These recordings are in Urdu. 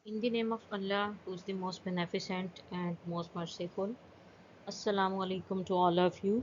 In the name of Allah, who is the most beneficent and most merciful. Assalamu alaikum to all of you.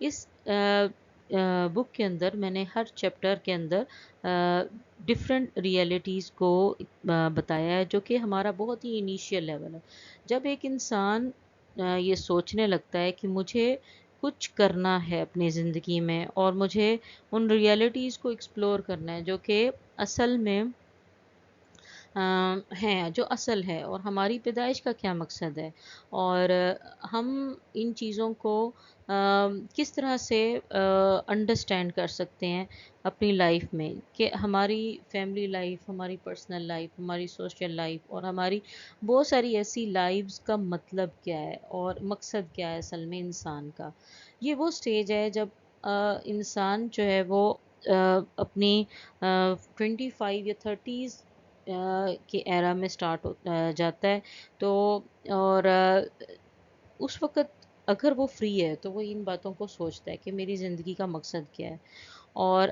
اس بک کے اندر میں نے ہر چیپٹر کے اندر ڈفرینٹ ریئلٹیز کو بتایا ہے، جو کہ ہمارا بہت ہی انیشیل لیول ہے۔ جب ایک انسان یہ سوچنے لگتا ہے کہ مجھے کچھ کرنا ہے اپنی زندگی میں، اور مجھے ان ریئلٹیز کو ایکسپلور کرنا ہے جو کہ اصل میں ہیں، جو اصل ہے، اور ہماری پیدائش کا کیا مقصد ہے، اور ہم ان چیزوں کو کس طرح سے انڈرسٹینڈ کر سکتے ہیں اپنی لائف میں، کہ ہماری فیملی لائف، ہماری پرسنل لائف، ہماری سوشل لائف، اور ہماری بہت ساری ایسی لائفز کا مطلب کیا ہے اور مقصد کیا ہے اصل میں انسان کا۔ یہ وہ سٹیج ہے جب انسان جو ہے وہ اپنی 25 یا 30s کے ایرا میں سٹارٹ جاتا ہے، تو اور اس وقت اگر وہ فری ہے تو وہ ان باتوں کو سوچتا ہے کہ میری زندگی کا مقصد کیا ہے، اور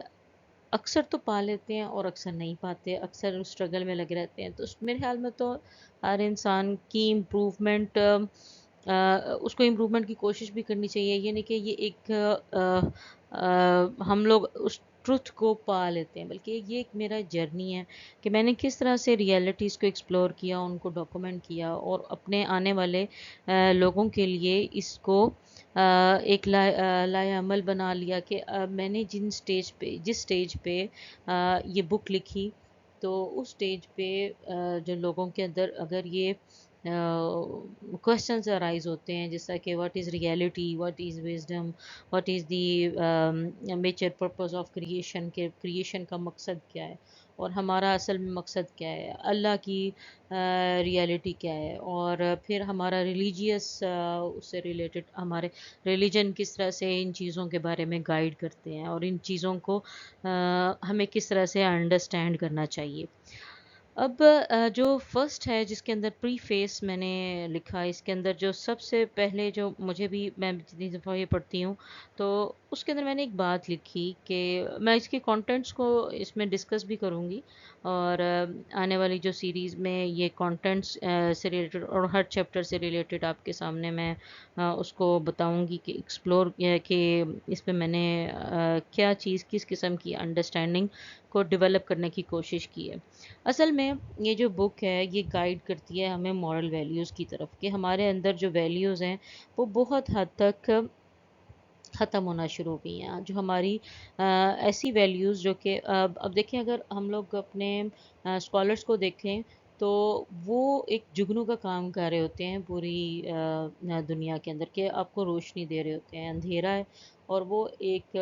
اکثر تو پا لیتے ہیں اور اکثر نہیں پاتے، اکثر اسٹرگل میں لگے رہتے ہیں۔ تو میرے خیال میں تو ہر انسان کی امپروومنٹ، اس کو امپروومنٹ کی کوشش بھی کرنی چاہیے۔ یہ نہیں کہ یہ ایک ہم لوگ اس ٹروتھ کو پا لیتے ہیں، بلکہ یہ ایک میرا جرنی ہے کہ میں نے کس طرح سے ریئلٹیز کو ایکسپلور کیا، ان کو ڈاکومنٹ کیا، اور اپنے آنے والے لوگوں کے لیے اس کو ایک لائے عمل بنا لیا، کہ میں نے جس سٹیج پہ یہ بک لکھی، تو اس سٹیج پہ جو لوگوں کے اندر اگر یہ کوشچنز ارائز ہوتے ہیں، جیسا کہ what is reality, what is wisdom, what is the major purpose of creation, کہ کریشن کا مقصد کیا ہے، اور ہمارا اصل میں مقصد کیا ہے، اللہ کی ریئلٹی کیا ہے، اور پھر ہمارا ریلیجیس اس سے ریلیٹڈ ہمارے ریلیجن کس طرح سے ان چیزوں کے بارے میں گائیڈ کرتے ہیں، اور ان چیزوں کو ہمیں کس طرح سے انڈرسٹینڈ کرنا چاہیے۔ اب جو فرسٹ ہے جس کے اندر پری فیس میں نے لکھا، اس کے اندر جو سب سے پہلے جو مجھے بھی، میں جتنی دفعہ یہ پڑھتی ہوں تو اس کے اندر میں نے ایک بات لکھی کہ میں اس کے کانٹینٹس کو اس میں ڈسکس بھی کروں گی، اور آنے والی جو سیریز میں یہ کانٹینٹس سے ریلیٹڈ اور ہر چیپٹر سے ریلیٹڈ آپ کے سامنے میں اس کو بتاؤں گی، کہ ایکسپلور کہ اس پہ میں نے کیا چیز، کس قسم کی انڈرسٹینڈنگ کو ڈیولپ کرنے کی کوشش کی ہے۔ اصل میں یہ جو بک ہے یہ گائیڈ کرتی ہے ہمیں مورل ویلیوز کی طرف، کہ ہمارے اندر جو ویلیوز ہیں وہ بہت حد تک ختم ہونا شروع ہو گئی ہیں، جو ہماری ایسی ویلیوز جو کہ اب دیکھیں، اگر ہم لوگ اپنے اسکالرس کو دیکھیں تو وہ ایک جگنو کا کام کر رہے ہوتے ہیں پوری دنیا کے اندر، کہ آپ کو روشنی دے رہے ہوتے ہیں، اندھیرا ہے اور وہ ایک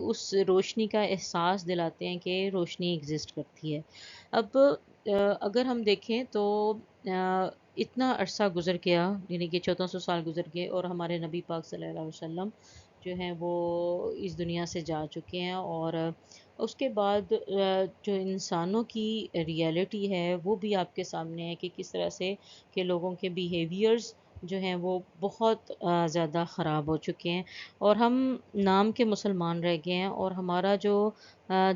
اس روشنی کا احساس دلاتے ہیں کہ روشنی ایگزسٹ کرتی ہے۔ اب اگر ہم دیکھیں تو اتنا عرصہ گزر گیا، یعنی کہ 1400 سال گزر گئے، اور ہمارے نبی پاک صلی اللہ علیہ وسلم جو ہیں وہ اس دنیا سے جا چکے ہیں، اور اس کے بعد جو انسانوں کی ریئلٹی ہے وہ بھی آپ کے سامنے ہے، کہ کس طرح سے کہ لوگوں کے بیہیویئرز جو ہیں وہ بہت زیادہ خراب ہو چکے ہیں، اور ہم نام کے مسلمان رہ گئے ہیں، اور ہمارا جو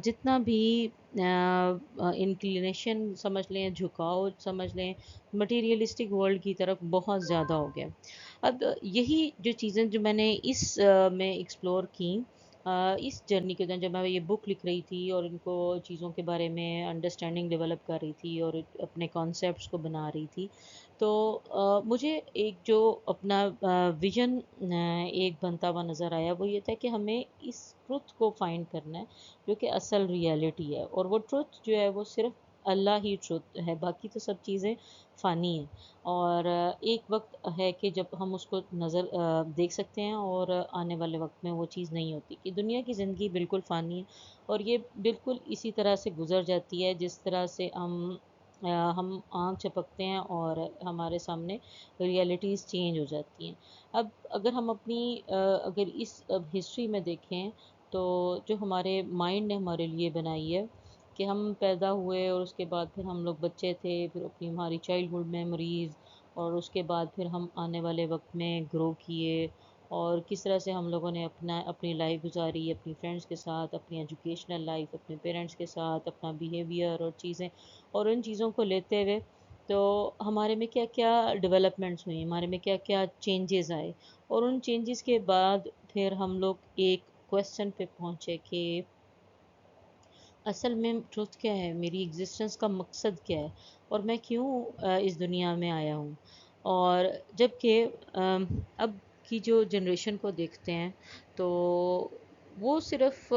جتنا بھی انکلینیشن سمجھ لیں، جھکاؤ سمجھ لیں، مٹیریلسٹک ورلڈ کی طرف بہت زیادہ ہو گیا۔ اب یہی جو چیزیں جو میں نے اس میں ایکسپلور کی، اس جرنی کے دوران جب میں یہ بک لکھ رہی تھی اور ان کو چیزوں کے بارے میں انڈرسٹینڈنگ ڈیولپ کر رہی تھی اور اپنے کانسیپٹس کو بنا رہی تھی، تو مجھے ایک جو اپنا ویژن ایک بنتا ہوا نظر آیا، وہ یہ تھا کہ ہمیں اس ٹروتھ کو فائنڈ کرنا ہے جو کہ اصل ریئلٹی ہے، اور وہ ٹروتھ جو ہے وہ صرف اللہ ہی ٹروتھ ہے، باقی تو سب چیزیں فانی ہیں، اور ایک وقت ہے کہ جب ہم اس کو دیکھ سکتے ہیں، اور آنے والے وقت میں وہ چیز نہیں ہوتی، کہ دنیا کی زندگی بالکل فانی ہے، اور یہ بالکل اسی طرح سے گزر جاتی ہے جس طرح سے ہم آنکھ چپکتے ہیں اور ہمارے سامنے ریئلٹیز چینج ہو جاتی ہیں۔ اب اگر ہم اپنی اگر اس ہسٹری میں دیکھیں، تو جو ہمارے مائنڈ نے ہمارے لیے بنائی ہے، کہ ہم پیدا ہوئے اور اس کے بعد پھر ہم لوگ بچے تھے، پھر اپنی ہماری چائلڈ ہوڈ میموریز، اور اس کے بعد پھر ہم آنے والے وقت میں گرو کیے، اور کس طرح سے ہم لوگوں نے اپنی لائف گزاری، اپنی فرینڈس کے ساتھ، اپنی ایجوکیشنل لائف، اپنے پیرنٹس کے ساتھ، اپنا بیہیویئر اور چیزیں، اور ان چیزوں کو لیتے ہوئے تو ہمارے میں کیا کیا ڈیولپمنٹس ہوئی، ہمارے میں کیا کیا چینجز آئے، اور ان چینجز کے بعد پھر ہم لوگ ایک کویسچن پہ پہنچے کہ اصل میں ٹروتھ کیا ہے، میری ایگزسٹنس کا مقصد کیا ہے، اور میں کیوں اس دنیا میں آیا ہوں۔ اور جب کہ اب کی جو جنریشن کو دیکھتے ہیں تو وہ صرف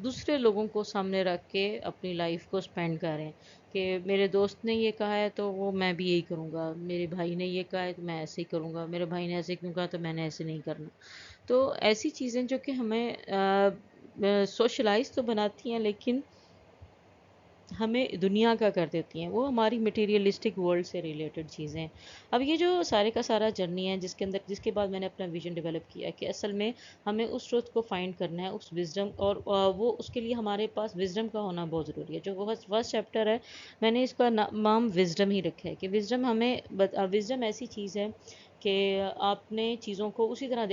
دوسرے لوگوں کو سامنے رکھ کے اپنی لائف کو سپینڈ کر رہے ہیں کہ میرے دوست نے یہ کہا ہے تو وہ میں بھی یہی کروں گا، میرے بھائی نے یہ کہا ہے تو میں ایسے ہی کروں گا، میرے بھائی نے ایسے کیوں کہا تو میں نے ایسے نہیں کرنا۔ تو ایسی چیزیں جو کہ ہمیں سوشلائز تو بناتی ہیں لیکن ہمیں دنیا کا کر دیتی ہیں، وہ ہماری مٹیریلسٹک ورلڈ سے ریلیٹڈ چیزیں ہیں۔ اب یہ جو سارے کا سارا جرنی ہے جس کے بعد میں نے اپنا ویژن ڈیولپ کیا کہ اصل میں ہمیں اس ٹروتھ کو فائنڈ کرنا ہے، اس وزڈم، اور وہ اس کے لیے ہمارے پاس وزڈم کا ہونا بہت ضروری ہے۔ جو وہ فرسٹ چیپٹر ہے میں نے اس کا نام وزڈم ہی رکھا ہے کہ وزڈم ہمیں وزڈم ایسی چیز ہے کہ آپ نے چیزوں کو اسی طرح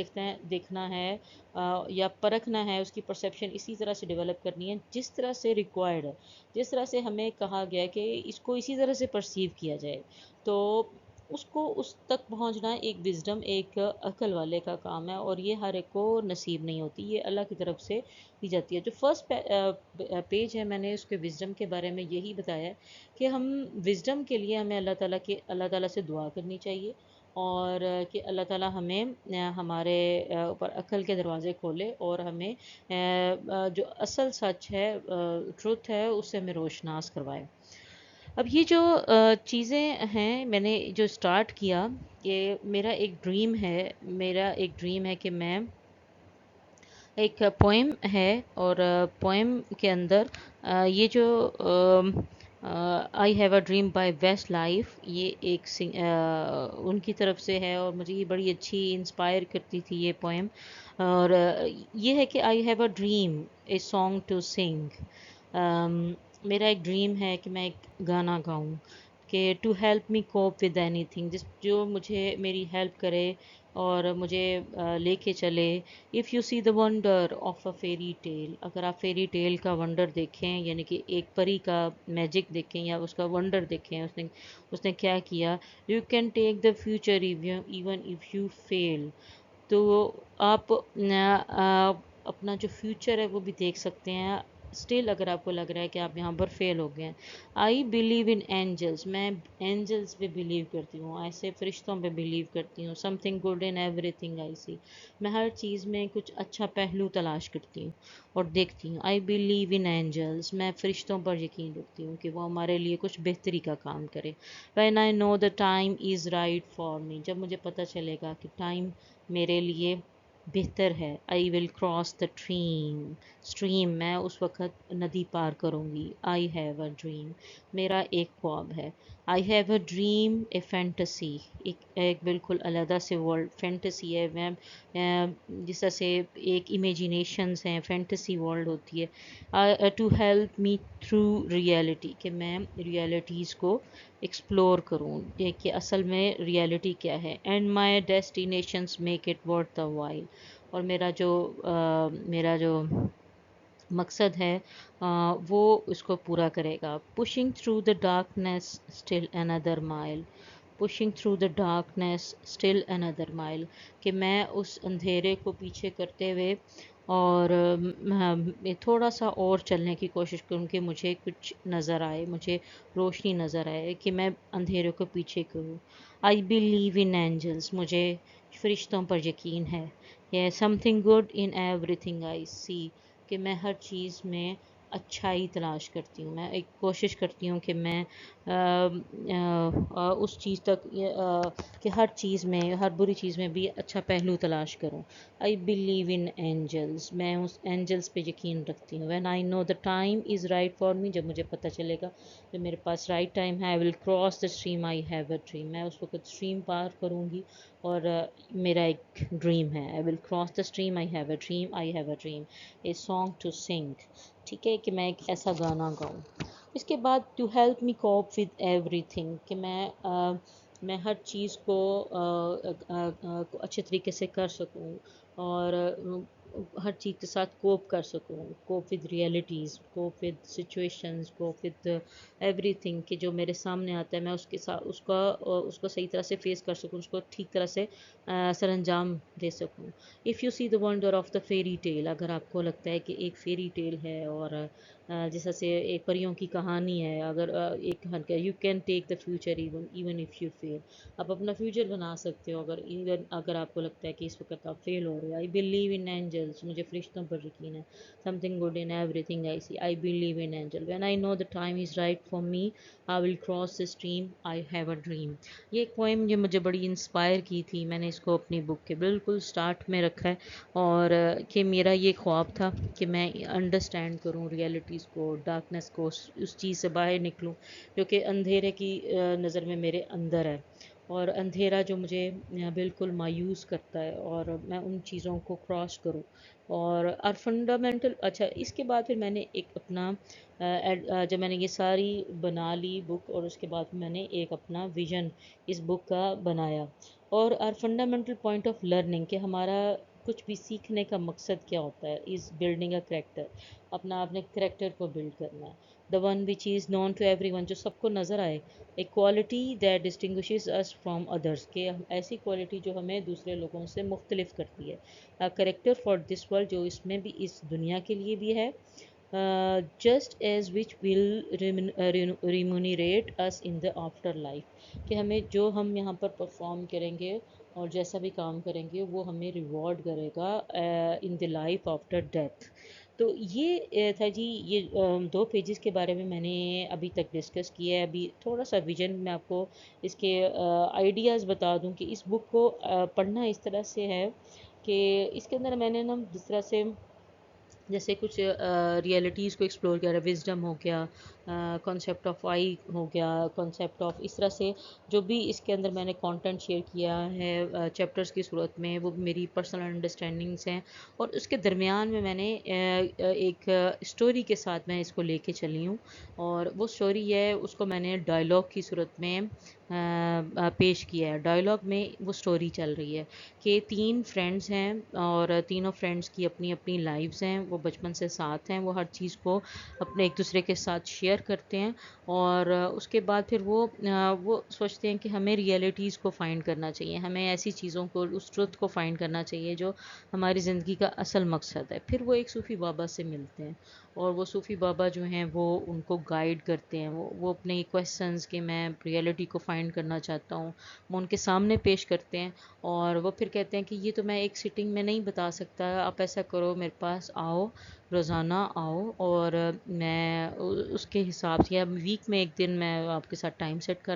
دیکھنا ہے یا پرکھنا ہے، اس کی پرسیپشن اسی طرح سے ڈیولپ کرنی ہے جس طرح سے ریکوائرڈ ہے، جس طرح سے ہمیں کہا گیا ہے کہ اس کو اسی طرح سے پرسیو کیا جائے۔ تو اس کو اس تک پہنچنا ایک وزڈم، ایک عقل والے کا کام ہے، اور یہ ہر ایک کو نصیب نہیں ہوتی، یہ اللہ کی طرف سے دی جاتی ہے۔ جو فرسٹ پیج ہے میں نے اس کے وزڈم کے بارے میں یہی بتایا ہے کہ ہم وزڈم کے لیے ہمیں اللہ تعالیٰ سے دعا کرنی چاہیے، اور کہ اللہ تعالیٰ ہمیں ہمارے اوپر عقل کے دروازے کھولے اور ہمیں جو اصل سچ ہے، ٹروتھ ہے، اس سے ہمیں روشناس کروائے۔ اب یہ جو چیزیں ہیں میں نے جو سٹارٹ کیا، یہ میرا ایک ڈریم ہے کہ میں ایک پوئم ہے، اور پوئم کے اندر یہ جو I have a dream by Westlife, یہ ایک ان کی طرف سے ہے، اور مجھے یہ بڑی اچھی انسپائر کرتی تھی یہ پوئم۔ اور یہ ہے کہ I have a dream a song to sing, میرا ایک ڈریم ہے کہ میں ایک گانا گاؤں، کہ to help me cope with anything, جو مجھے میری ہیلپ کرے اور مجھے لے کے چلے۔ If you see the wonder of a fairy tale, اگر آپ فیری ٹیل کا ونڈر دیکھیں، یعنی کہ ایک پری کا میجک دیکھیں یا اس کا ونڈر دیکھیں، اس نے کیا کیا، you can take the future even if you fail, تو آپ اپنا جو فیوچر ہے وہ بھی دیکھ سکتے ہیں اسٹل اگر آپ کو لگ رہا ہے کہ آپ یہاں پر فیل ہو گئے ہیں۔ آئی بلیو ان اینجلس، میں اینجلس پہ بلیو کرتی ہوں، ایسے فرشتوں پہ بلیو کرتی ہوں۔ Something good in everything I see, میں ہر چیز میں کچھ اچھا پہلو تلاش کرتی ہوں اور دیکھتی ہوں۔ آئی بلیو ان اینجلس، میں فرشتوں پر یقین رکھتی ہوں کہ وہ ہمارے لیے کچھ بہتری کا کام کرے۔ When I know the time is right for me, جب مجھے پتہ چلے گا کہ ٹائم میرے لیے بہتر ہے۔ I will cross the stream, میں اس وقت ندی پار کروں گی۔ آئی ہیو اے ڈریم، میرا ایک خواب ہے۔ آئی have a dream a fantasy, ایک بالکل علیحدہ سے ورلڈ فینٹسی ہے، میں جس طرح سے ایک امیجینیشنز ہیں، فینٹسی ورلڈ ہوتی ہے۔ To help me through reality, کہ میں ریئلٹیز کو ایکسپلور کروں کہ اصل میں ریئلٹی کیا ہے۔ And my destinations make it worth the while, اور میرا جو مقصد ہے وہ اس کو پورا کرے گا۔ Pushing through the darkness still another mile, pushing through the darkness still another mile, کہ میں اس اندھیرے کو پیچھے کرتے ہوئے اور تھوڑا سا اور چلنے کی کوشش کروں کہ مجھے کچھ نظر آئے، مجھے روشنی نظر آئے، کہ میں اندھیرے کو پیچھے کروں۔ آئی بلیو ان اینجلس، مجھے فرشتوں پر یقین ہے۔ یہ something good in everything I see, کہ میں ہر چیز میں اچھائی تلاش کرتی ہوں، میں ایک کوشش کرتی ہوں کہ میں اس چیز تک کہ ہر چیز میں، ہر بری چیز میں بھی اچھا پہلو تلاش کروں۔ آئی بلیو ان اینجلس، میں اس اینجلس پہ یقین رکھتی ہوں۔ When I know the time is right for me, جب مجھے پتہ چلے گا کہ میرے پاس رائٹ ٹائم ہے۔ I will cross the stream, I have a dream, میں اس وقت اسٹریم پار کروں گی، اور میرا ایک ڈریم ہے۔ I will cross the stream, I have a dream, I have a dream a song to sing, ٹھیک ہے، کہ میں ایک ایسا گانا گاؤں۔ اس کے بعد to help me cope with everything, کہ میں ہر چیز کو اچھے طریقے سے کر سکوں، اور ہر چیز کے ساتھ کوپ کر سکوں، cope with realities, cope with situations, cope with everything کہ جو میرے سامنے آتا ہے میں اس کے ساتھ اس کو صحیح طرح سے فیس کر سکوں، اس کو ٹھیک طرح سے سر انجام دے سکوں۔ If you see the wonder of the fairy tale, اگر آپ کو لگتا ہے کہ ایک فیری ٹیل ہے اور جیسا سے ایک پریوں کی کہانی ہے، اگر ایک you can take the future even if you fail, آپ اپنا فیوچر بنا سکتے ہو اگر آپ کو لگتا ہے کہ اس وقت آپ فیل ہو رہے ہو۔ آئی بلیو ان اینجلس، مجھے فرشتوں پر یقین ہے۔ Something good in everything I see, I believe in angel when I know the time is right for me, I will cross the stream, I have a dream. یہ ایک پوئم جو مجھے بڑی انسپائر کی تھی، میں نے اس کو اپنی بک کے بالکل سٹارٹ میں رکھا ہے، اور کہ میرا یہ خواب تھا کہ میں انڈرسٹینڈ کروں ریئلٹیز کو، ڈارکنیس کو، اس چیز سے باہر نکلوں جو کہ اندھیرے کی نظر میں میرے اندر ہے، اور اندھیرا جو مجھے بالکل مایوس کرتا ہے، اور میں ان چیزوں کو کراس کروں۔ اور فنڈامنٹل، اچھا اس کے بعد پھر میں نے ایک اپنا جب میں نے یہ ساری بنا لی بک، اور اس کے بعد میں نے ایک اپنا ویژن اس بک کا بنایا، اور فنڈامنٹل پوائنٹ آف لرننگ کہ ہمارا کچھ بھی سیکھنے کا مقصد کیا ہوتا ہے، از بلڈنگ اے کریکٹر، اپنے کریکٹر کو بلڈ کرنا ہے، the one which is known to everyone, جو سب کو نظر آئے، ایک quality that distinguishes us from others, کہ ایسی کوالٹی جو ہمیں دوسرے لوگوں سے مختلف کرتی ہے، کریکٹر فار دس ورلڈ، جو اس میں بھی اس دنیا کے لیے بھی ہے، just as which will remunerate us in the afterlife, کہ ہمیں جو ہم یہاں پر پرفارم کریں گے اور جیسا بھی کام کریں گے وہ ہمیں ریوارڈ کرے گا ان دا لائف آفٹر ڈیتھ۔ تو یہ تھا جی، یہ 2 پیجز کے بارے میں نے ابھی تک ڈسکس کیا ہے۔ ابھی تھوڑا سا ویژن میں آپ کو اس کے آئیڈیاز بتا دوں کہ اس بک کو پڑھنا اس طرح سے ہے کہ اس کے اندر میں نے نا جس طرح سے جیسے کچھ ریئلٹیز کو ایکسپلور کیا ہے، وزڈم ہو گیا، کانسیپٹ آف آئی ہو گیا، کانسیپٹ آف، اس طرح سے جو بھی اس کے اندر میں نے کانٹینٹ شیئر کیا ہے چیپٹرز کی صورت میں، وہ میری پرسنل انڈرسٹینڈنگس ہیں، اور اس کے درمیان میں نے ایک اسٹوری کے ساتھ میں اس کو لے کے چلی ہوں، اور وہ اسٹوری ہے اس کو میں نے ڈائلاگ کی صورت میں پیش کیا ہے۔ ڈائلاگ میں وہ اسٹوری چل رہی ہے کہ 3 فرینڈز ہیں، اور تینوں فرینڈز کی اپنی اپنی لائفز ہیں، وہ بچپن سے ساتھ ہیں، وہ ہر چیز کو اپنے ایک دوسرے کے ساتھ شیئر کرتے ہیں، اور اس کے بعد پھر وہ سوچتے ہیں کہ ہمیں ریئلٹیز کو فائنڈ کرنا چاہیے، ہمیں ایسی چیزوں کو، اس ٹروتھ کو فائنڈ کرنا چاہیے جو ہماری زندگی کا اصل مقصد ہے۔ پھر وہ ایک صوفی بابا سے ملتے ہیں، اور وہ صوفی بابا جو ہیں وہ ان کو گائیڈ کرتے ہیں، وہ اپنے کویسچنز کہ میں ریئلٹی کو فائنڈ کرنا چاہتا ہوں وہ ان کے سامنے پیش کرتے ہیں، اور وہ پھر کہتے ہیں کہ یہ تو میں ایک سٹنگ میں نہیں بتا سکتا، آپ ایسا کرو میرے پاس آؤ، روزانہ آؤ، اور میں اس کے حساب سے، یا ویک میں ایک دن میں آپ کے ساتھ ٹائم سیٹ کر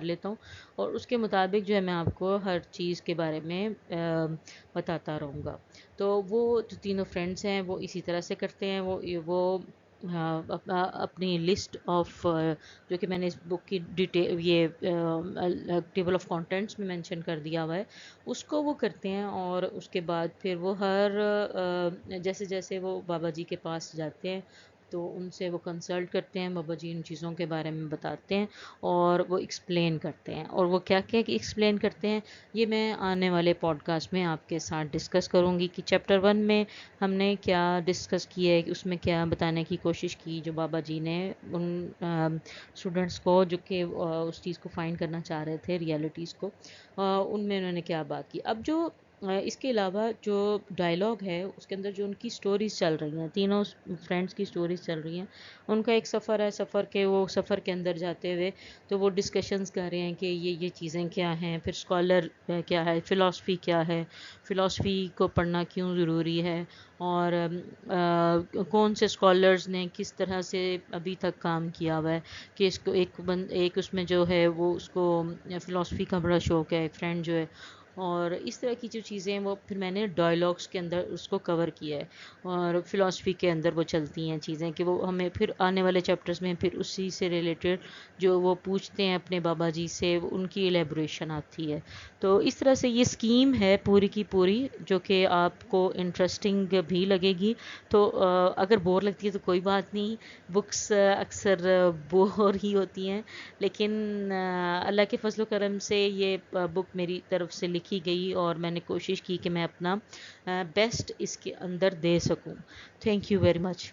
لیتا ہوں، اور اس کے مطابق جو ہے میں آپ کو ہر چیز کے بارے میں بتاتا رہوں گا۔ تو وہ جو تینوں فرینڈس ہیں وہ اسی طرح سے کرتے ہیں، وہ اپنی لسٹ آف جو کہ میں نے اس بک کی ڈیٹیل، یہ ٹیبل آف کانٹینٹس میں مینشن کر دیا ہوا ہے، اس کو وہ کرتے ہیں، اور اس کے بعد پھر وہ جیسے جیسے وہ بابا جی کے پاس جاتے ہیں تو ان سے وہ کنسلٹ کرتے ہیں، بابا جی ان چیزوں کے بارے میں بتاتے ہیں، اور وہ ایکسپلین کرتے ہیں، اور وہ کیا کیا کہ ایکسپلین کرتے ہیں یہ میں آنے والے پوڈ کاسٹ میں آپ کے ساتھ ڈسکس کروں گی کہ چیپٹر 1 میں ہم نے کیا ڈسکس کیا ہے، اس میں کیا بتانے کی کوشش کی جو بابا جی نے ان اسٹوڈنٹس کو جو کہ اس چیز کو فائنڈ کرنا چاہ رہے تھے، ریئلٹیز کو، ان میں انہوں نے کیا بات کی۔ اب جو اس کے علاوہ جو ڈائلاگ ہے اس کے اندر جو ان کی سٹوریز چل رہی ہیں، تینوں فرینڈس کی سٹوریز چل رہی ہیں، ان کا ایک سفر ہے، وہ سفر کے اندر جاتے ہوئے تو وہ ڈسکشنز کر رہے ہیں کہ یہ چیزیں کیا ہیں، پھر اسکالر کیا ہے، فلاسفی کیا ہے، فلاسفی کو پڑھنا کیوں ضروری ہے، اور کون سے اسکالرز نے کس طرح سے ابھی تک کام کیا ہوا ہے، کہ اس کو ایک اس میں جو ہے وہ اس کو فلاسفی کا بڑا شوق ہے، ایک فرینڈ جو ہے، اور اس طرح کی جو چیزیں وہ پھر میں نے ڈائلاگس کے اندر اس کو کور کیا ہے، اور فلاسفی کے اندر وہ چلتی ہیں چیزیں کہ وہ ہمیں پھر آنے والے چیپٹرز میں پھر اسی سے ریلیٹڈ جو وہ پوچھتے ہیں اپنے بابا جی سے، ان کی ایلیبوریشن آتی ہے۔ تو اس طرح سے یہ اسکیم ہے پوری کی پوری، جو کہ آپ کو انٹرسٹنگ بھی لگے گی، تو اگر بور لگتی ہے تو کوئی بات نہیں، بکس اکثر بور ہی ہوتی ہیں، لیکن اللہ کے فضل و کرم سے یہ بک میری طرف سے لکھی گئی اور میں نے کوشش کی کہ میں اپنا بیسٹ اس کے اندر دے سکوں. Thank you very much.